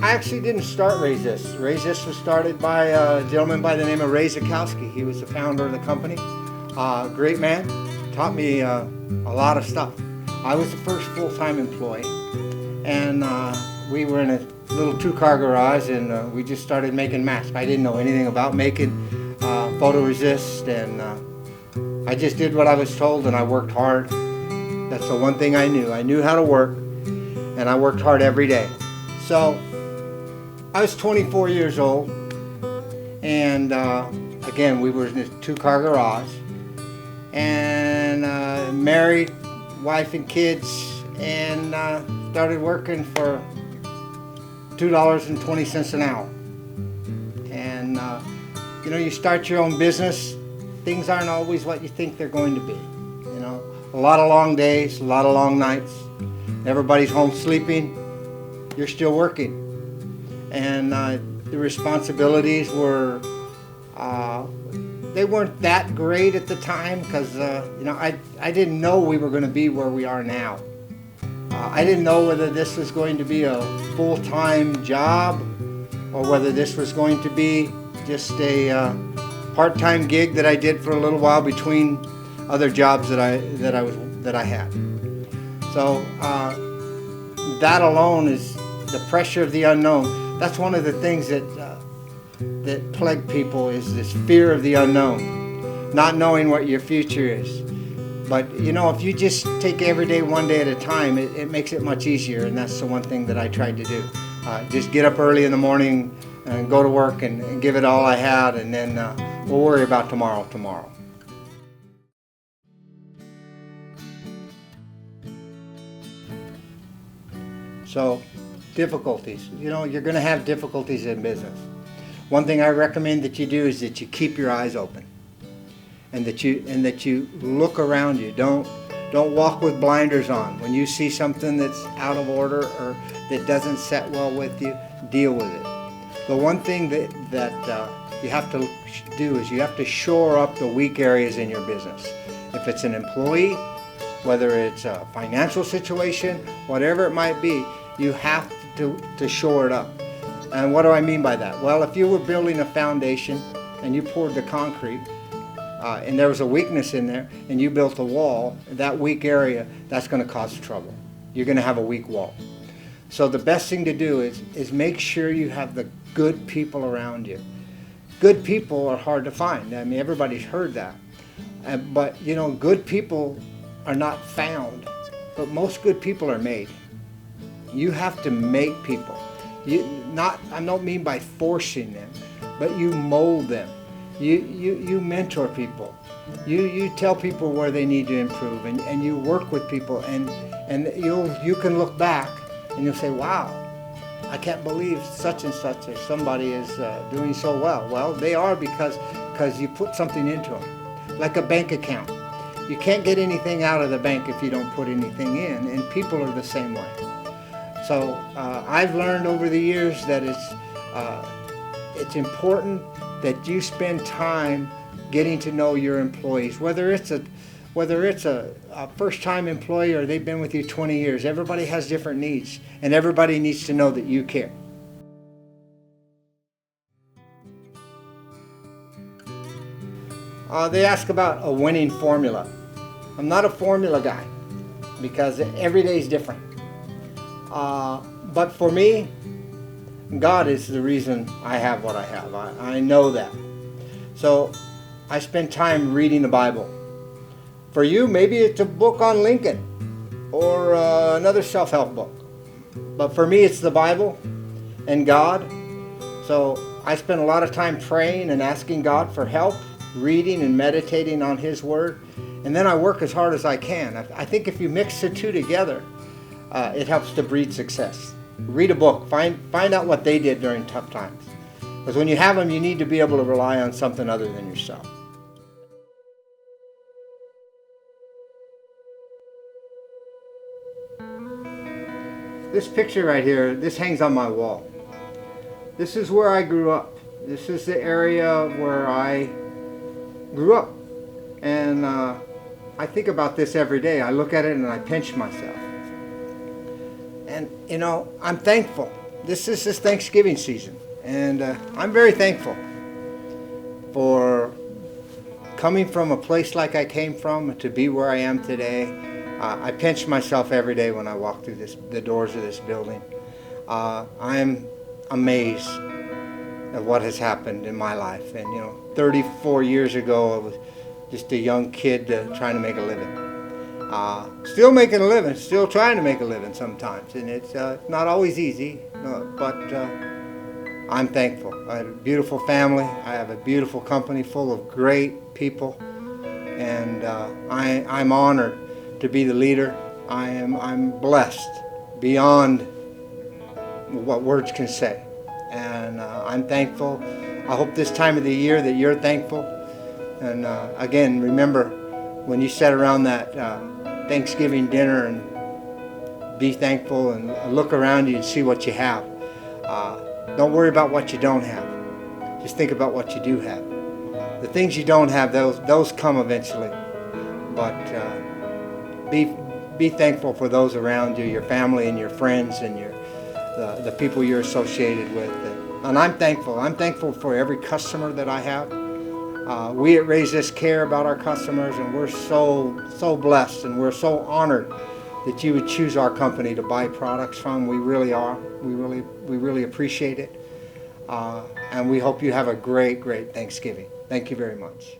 I actually didn't start Rayzist. Rayzist was started by a gentleman by the name of Rayzist Photomask. He was the founder of the company. Great man, taught me a lot of stuff. I was the first full-time employee, and we were in a little two-car garage, and we just started making masks. I didn't know anything about making photoresist, and I just did what I was told, and I worked hard. That's the one thing I knew. I knew how to work, and I worked hard every day. So I was 24 years old, and again, we were in a two-car garage, and married, wife and kids, and started working for $2.20 an hour. And you know, you start your own business, things aren't always what you think they're going to be. You know, a lot of long days, a lot of long nights. Everybody's home sleeping. You're still working, and the responsibilities were they weren't that great at the time, because you know, I didn't know we were going to be where we are now. I didn't know whether this was going to be a full-time job or whether this was going to be just a part-time gig that I did for a little while between other jobs that I had. So that alone is the pressure of the unknown. That's one of the things that plague people, is this fear of the unknown, not knowing what your future is. But you know, if you just take every day one day at a time, it makes it much easier, and that's the one thing that I tried to do. Just get up early in the morning and go to work and give it all I had, and then we'll worry about tomorrow. So, difficulties. You know, you're going to have difficulties in business. One thing I recommend that you do is that you keep your eyes open, and that you look around you. Don't walk with blinders on. When you see something that's out of order or that doesn't set well with you, deal with it. The one thing that you have to do is you have to shore up the weak areas in your business. If it's an employee, whether it's a financial situation, whatever it might be, you have to shore it up. And what do I mean by that? Well, if you were building a foundation and you poured the concrete, and there was a weakness in there, and you built a wall, that weak area, that's going to cause trouble. You're going to have a weak wall. So the best thing to do is make sure you have the good people around you. Good people are hard to find. I mean, everybody's heard that. But, you know, good people are not found, but most good people are made. You have to make people. I don't mean by forcing them, but you mold them. You mentor people. You tell people where they need to improve, and you work with people, and you can look back and you'll say, wow, I can't believe such and such or somebody is doing so well. Well, they are because you put something into them, like a bank account. You can't get anything out of the bank if you don't put anything in, and people are the same way. So I've learned over the years that it's important that you spend time getting to know your employees, whether it's a first-time employee or they've been with you 20 years. Everybody has different needs, and everybody needs to know that you care. They ask about a winning formula. I'm not a formula guy, because every day is different. But for me, God is the reason I have what I have. I know that. So I spend time reading the Bible. For you, maybe it's a book on Lincoln or another self-help book. But for me, it's the Bible and God. So I spend a lot of time praying and asking God for help, reading and meditating on His Word. And then I work as hard as I can. I think if you mix the two together, it helps to breed success. Read a book. Find out what they did during tough times. Because when you have them, you need to be able to rely on something other than yourself. This picture right here, this hangs on my wall. This is where I grew up. This is the area where I grew up. And I think about this every day. I look at it and I pinch myself. And, you know, I'm thankful. this is this Thanksgiving season, and I'm very thankful for coming from a place like I came from to be where I am today. I pinch myself every day when I walk through the doors of this building. I am amazed at what has happened in my life. And 34 years ago, I was just a young kid trying to make a living. Still making a living, still trying to make a living sometimes, and it's not always easy, but I'm thankful. I have a beautiful family. I have a beautiful company full of great people, and I'm honored to be the leader. I'm blessed beyond what words can say, and I'm thankful. I hope this time of the year that you're thankful. And again, remember when you sit around that Thanksgiving dinner and be thankful and look around you and see what you have. Don't worry about what you don't have. Just think about what you do have. The things you don't have, those come eventually. But be thankful for those around you, your family and your friends and the people you're associated with. And I'm thankful. I'm thankful for every customer that I have. We at Rayzist care about our customers, and we're so blessed, and we're so honored that you would choose our company to buy products from. We really are. We really appreciate it. And we hope you have a great Thanksgiving. Thank you very much.